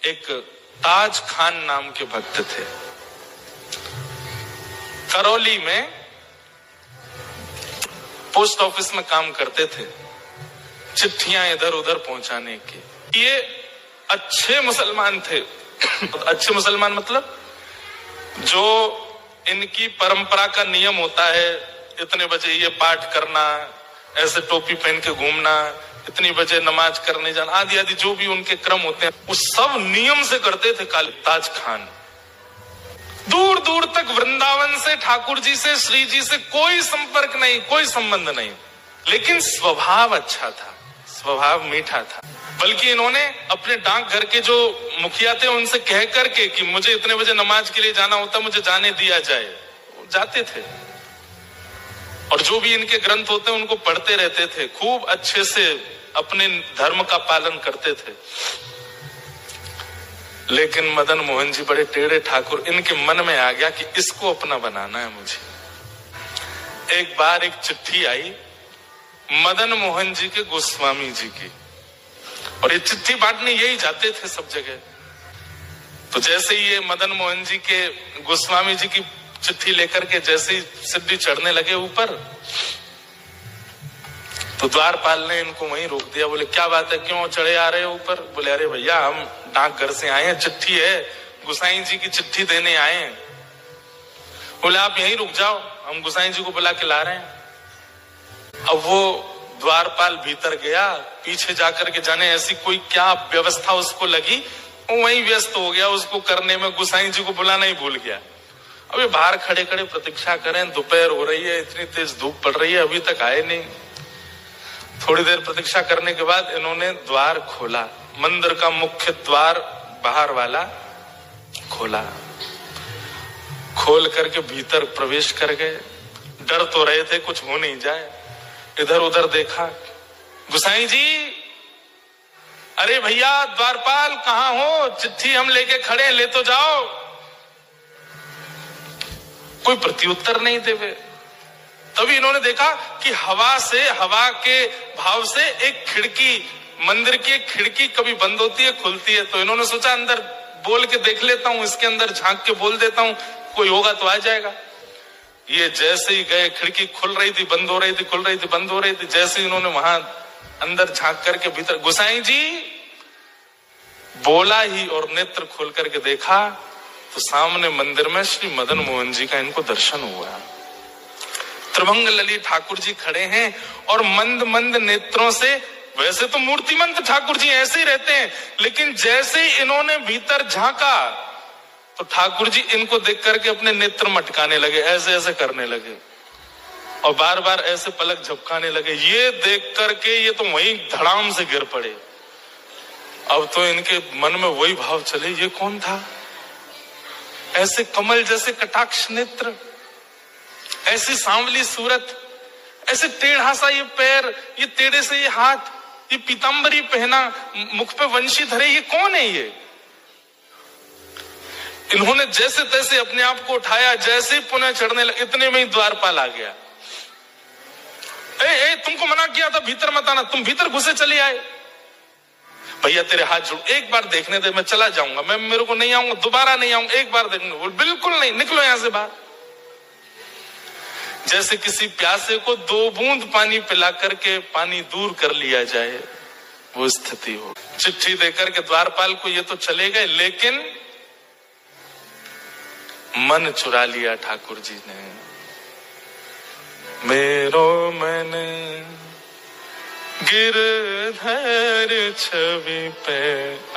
एक ताज खान नाम के भक्त थे। करौली में पोस्ट ऑफिस में काम करते थे, चिट्ठियां इधर उधर पहुंचाने की। ये अच्छे मुसलमान थे। अच्छे मुसलमान मतलब जो इनकी परंपरा का नियम होता है, इतने बजे ये पाठ करना, ऐसे टोपी पहन के घूमना, इतनी बजे नमाज करने जाना, आदि आदि जो भी उनके क्रम होते हैं, वो सब नियम से करते थे। ताज खान दूर दूर तक वृंदावन से, ठाकुर जी से, श्री जी से कोई संपर्क नहीं, कोई संबंध नहीं, लेकिन स्वभाव अच्छा था, स्वभाव मीठा था। बल्कि इन्होंने अपने डाकघर के जो मुखिया थे उनसे कह करके कि मुझे इतने बजे नमाज के लिए जाना होता, मुझे जाने दिया जाए, जाते थे। और जो भी इनके ग्रंथ होते हैं उनको पढ़ते रहते थे, खूब अच्छे से अपने धर्म का पालन करते थे। लेकिन मदन मोहन जी बड़े टेढ़े ठाकुर, इनके मन में आ गया कि इसको अपना बनाना है मुझे। एक बार एक चिट्ठी आई मदन मोहन जी के गोस्वामी जी की, और ये चिट्ठी बांटने यही जाते थे सब जगह। तो जैसे ही ये मदन मोहन जी के गोस्वामी जी की चिट्ठी लेकर के जैसे ही सीढ़ी चढ़ने लगे ऊपर, तो द्वारपाल ने इनको वहीं रोक दिया। बोले क्या बात है, क्यों चढ़े आ रहे हो ऊपर? बोले अरे भैया हम डाकघर से आए हैं, चिट्ठी है, गोसाई जी की चिट्ठी देने आए हैं। बोले आप यहीं रुक जाओ, हम गोसाई जी को बुला के ला रहे हैं। अब वो द्वारपाल भीतर गया, पीछे जाकर के जाने ऐसी कोई क्या व्यवस्था उसको लगी, वो वहीं व्यस्त हो गया उसको करने में, गोसाई जी को बुलाना ही भूल गया। अभी बाहर खड़े खड़े प्रतीक्षा करें, दोपहर हो रही है, इतनी तेज धूप पड़ रही है, अभी तक आए नहीं। थोड़ी देर प्रतीक्षा करने के बाद इन्होंने द्वार खोला, मंदिर का मुख्य द्वार बाहर वाला खोला, खोल करके भीतर प्रवेश कर गए। डर तो रहे थे कुछ हो नहीं जाए, इधर उधर देखा, गोसाई जी, अरे भैया द्वारपाल कहाँ हो, चिट्ठी हम लेके खड़े, ले तो जाओ। कोई प्रत्युत्तर नहीं देवे। तभी इन्होंने देखा कि हवा से, हवा के भाव से एक खिड़की, मंदिर की एक खिड़की कभी बंद होती है, खुलती है। तो इन्होंने सोचा अंदर बोल के देख लेता हूं, इसके अंदर झांक के बोल देता हूं, कोई होगा तो आ जाएगा। ये जैसे ही गए, खिड़की खुल रही थी, बंद हो रही थी, खुल रही थी, बंद हो रही थी। जैसे ही इन्होंने वहां अंदर झांक करके भीतर गोसाई जी बोला ही और नेत्र खोल करके देखा, तो सामने मंदिर में श्री मदन मोहन जी का इनको दर्शन हुआ। त्रिभंग ललित ठाकुर जी खड़े हैं और मंद मंद नेत्रों से, वैसे तो मूर्तिमंत ठाकुर जी ऐसे ही रहते हैं, लेकिन जैसे ही इन्होंने भीतर झांका तो ठाकुर जी इनको देख करके अपने नेत्र मटकाने लगे, ऐसे ऐसे करने लगे और बार बार ऐसे पलक झपकाने लगे। ये देख करके ये तो वहीं धड़ाम से गिर पड़े। अब तो इनके मन में वही भाव चले, ये कौन था? ऐसे कमल जैसे कटाक्ष नेत्र, ऐसी सांवली सूरत, ऐसे टेढ़ा सा ये पैर, ये टेढ़े से ये हाथ, ये पीतांबरी पहना, मुख पे वंशी धरे, ये कौन है ये? इन्होंने जैसे तैसे अपने आप को उठाया, जैसे पुनः चढ़ने लगे, इतने में ही द्वारपाल आ गया। ए, तुमको मना किया था भीतर मत आना, तुम भीतर घुसे चले आए। भैया तेरे हाथ जोड़, एक बार देखने दे, मैं चला जाऊंगा, मैं मेरे को नहीं आऊंगा, दोबारा नहीं आऊंगा, एक बार देखने। बोल बिल्कुल नहीं, निकलो यहां से बाहर। जैसे किसी प्यासे को 2 बूंद पानी पिला करके पानी दूर कर लिया जाए, वो स्थिति हो। चिट्ठी देकर के द्वारपाल को ये तो चले गए, लेकिन मन चुरा लिया ठाकुर जी ने। मेरो मन गिरधर छवि पे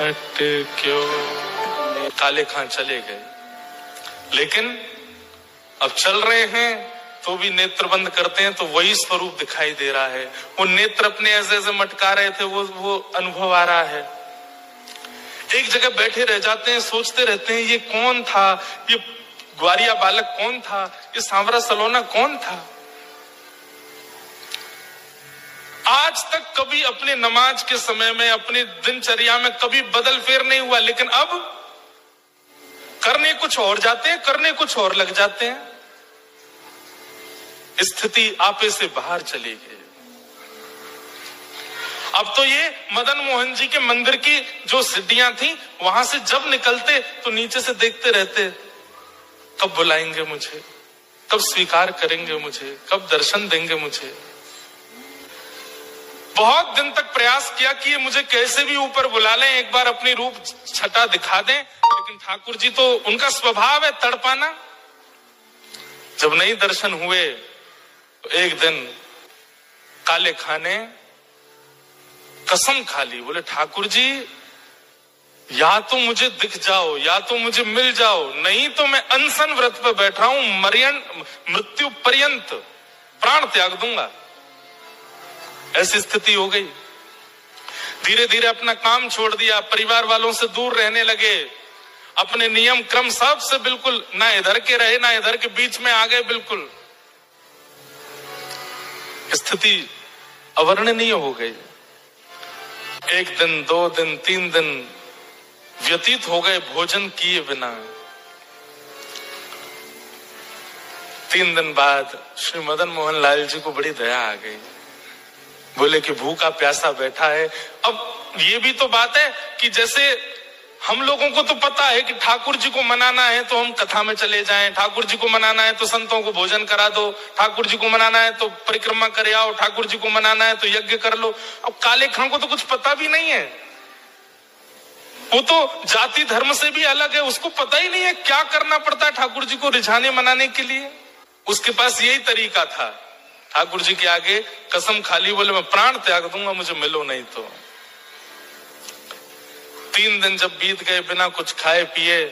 अटक्यो। काले खां चले गए, लेकिन अब चल रहे हैं तो भी नेत्र बंद करते हैं तो वही स्वरूप दिखाई दे रहा है। वो नेत्र अपने ऐसे ऐसे मटका रहे थे, वो अनुभव आ रहा है। एक जगह बैठे रह जाते हैं, सोचते रहते हैं ये कौन था, ये ग्वारिया बालक कौन था, ये सांवरा सलोना कौन था। आज तक कभी अपने नमाज के समय में, अपनी दिनचर्या में कभी बदल फेर नहीं हुआ, लेकिन अब करने कुछ और जाते हैं, करने कुछ और लग जाते हैं। स्थिति आपे से बाहर चली गई। अब तो ये मदन मोहन जी के मंदिर की जो सीढ़ियां थी, वहां से जब निकलते तो नीचे से देखते रहते, कब बुलाएंगे मुझे, कब स्वीकार करेंगे मुझे, कब दर्शन देंगे मुझे। बहुत दिन तक प्रयास किया कि ये मुझे कैसे भी ऊपर बुला लें, एक बार अपनी रूप छटा दिखा दें, लेकिन ठाकुर जी तो उनका स्वभाव है तड़पाना। जब नहीं दर्शन हुए तो एक दिन काले खां ने कसम खा ली, बोले ठाकुर जी या तो मुझे दिख जाओ, या तो मुझे मिल जाओ, नहीं तो मैं अनशन व्रत पर बैठा हूं, मृत्यु पर्यंत प्राण त्याग दूंगा। ऐसी स्थिति हो गई। धीरे धीरे अपना काम छोड़ दिया, परिवार वालों से दूर रहने लगे, अपने नियम क्रम सब से बिल्कुल ना इधर के रहे ना इधर के, बीच में आ गए बिल्कुल। स्थिति अवर्णनीय हो गई। एक दिन, 2 दिन, 3 दिन व्यतीत हो गए भोजन किए बिना। 3 दिन बाद श्री मदन मोहन लाल जी को बड़ी दया आ गई। बोले कि भूखा प्यासा बैठा है। अब ये भी तो बात है कि जैसे हम लोगों को तो पता है कि ठाकुर जी को मनाना है तो हम कथा में चले जाएं, ठाकुर जी को मनाना है तो संतों को भोजन करा दो, ठाकुर जी को मनाना है तो परिक्रमा करे आओ, ठाकुर जी को मनाना है तो यज्ञ कर लो। अब काले खां को तो कुछ पता भी नहीं है, वो तो जाति धर्म से भी अलग है, उसको पता ही नहीं है क्या करना पड़ता है ठाकुर जी को रिझाने मनाने के लिए। उसके पास यही तरीका था, ठाकुर जी के आगे कसम खाली, बोले मैं प्राण त्याग दूंगा, मुझे मिलो नहीं तो। 3 दिन जब बीत गए बिना कुछ खाए पिए,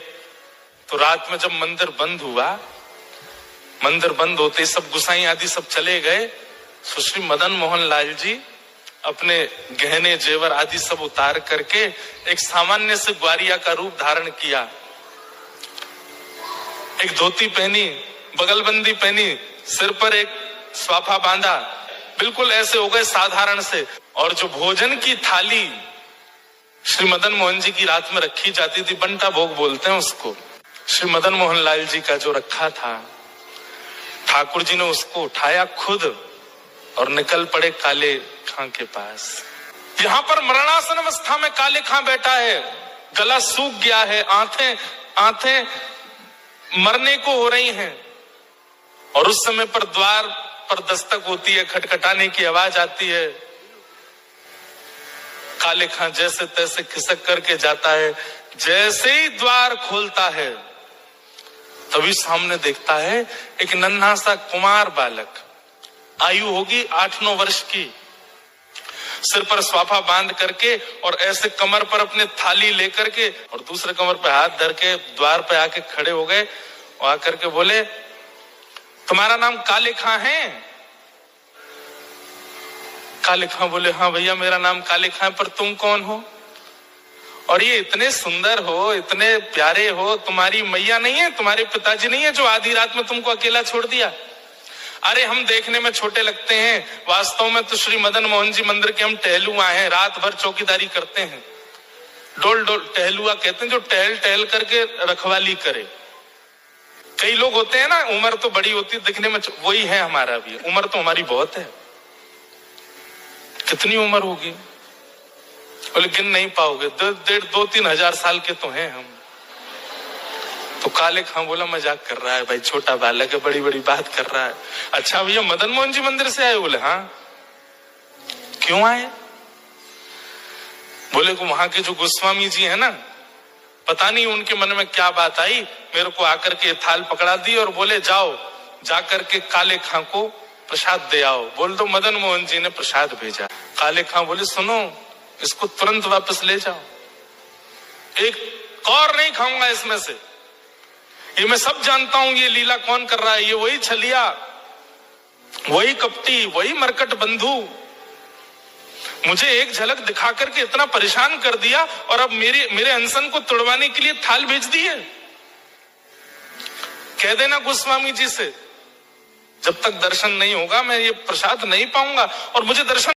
तो रात में जब मंदिर बंद हुआ, मंदिर बंद होते सब गुसाई आदि सब चले गए, तो श्री मदन मोहन लाल जी अपने गहने जेवर आदि सब उतार करके एक सामान्य से ग्वारिया का रूप धारण किया। एक धोती पहनी, बगलबंदी पहनी, सिर पर एक स्वाफा बांधा, बिल्कुल ऐसे हो गए साधारण से। और जो भोजन की थाली श्री मदन मोहन जी की रात में रखी जाती थी, बंटा भोग बोलते हैं उसको, श्री मदन मोहन लाल जी का जो रखा था, ठाकुर जी ने उसको उठाया खुद और निकल पड़े काले खां के पास। यहां पर मरणासन अवस्था में काले खां बैठा है, गला सूख गया है, आंखें मरने को हो रही हैं। और उस समय पर द्वार पर दस्तक होती है, खटखटाने की आवाज आती है। काले खां जैसे तैसे खिसक करके जाता है। जैसे ही द्वार खोलता है तभी सामने देखता है एक नन्हा सा कुमार बालक, आयु होगी 8-9 वर्ष की, सिर पर स्वाफा बांध करके और ऐसे कमर पर अपने थाली लेकर के और दूसरे कमर पर हाथ धर के द्वार पे आके खड़े हो गए और आकर के बोले, तुम्हारा नाम काले खां है? काले खां बोले, हाँ भैया मेरा नाम काले खां, पर तुम कौन हो? और ये इतने सुंदर हो, इतने प्यारे हो, तुम्हारी मैया नहीं है, तुम्हारे पिताजी नहीं है जो आधी रात में तुमको अकेला छोड़ दिया? अरे हम देखने में छोटे लगते हैं, वास्तव में तो श्री मदन मोहन जी मंदिर के हम टहलुआ हैं, रात भर चौकीदारी करते हैं। डोल टहलुआ कहते हैं, जो टहल टहल करके रखवाली करे। कई लोग होते हैं ना, उम्र तो बड़ी होती है दिखने में, वही है हमारा भी, उम्र तो हमारी बहुत है। कितनी उम्र होगी? बोले गिन नहीं पाओगे, 2-3 हजार साल के तो हैं हम। तो काले खां बोला मजाक कर रहा है भाई, छोटा बालक है, बड़ी बड़ी बात कर रहा है। अच्छा भैया मदन मोहन जी मंदिर से आए? बोले हाँ। क्यों आए? बोले को वहां के जो गोस्वामी जी है ना, पता नहीं उनके मन में क्या बात आई, मेरे को आकर के थाल पकड़ा दी और बोले जाओ जाकर के काले खां को प्रसाद दे आओ। बोल दो मदन मोहन जी ने प्रसाद भेजा। काले खां बोले सुनो, इसको तुरंत वापस ले जाओ, एक कौर नहीं खाऊंगा इसमें से। ये मैं सब जानता हूं ये लीला कौन कर रहा है, ये वही छलिया, वही कपटी, वही मरकट बंधु, मुझे एक झलक दिखा करके इतना परेशान कर दिया और अब मेरे अनशन को तोड़वाने के लिए थाल भेज दी है। कह देना गोस्वामी जी से, जब तक दर्शन नहीं होगा मैं ये प्रसाद नहीं पाऊंगा, और मुझे दर्शन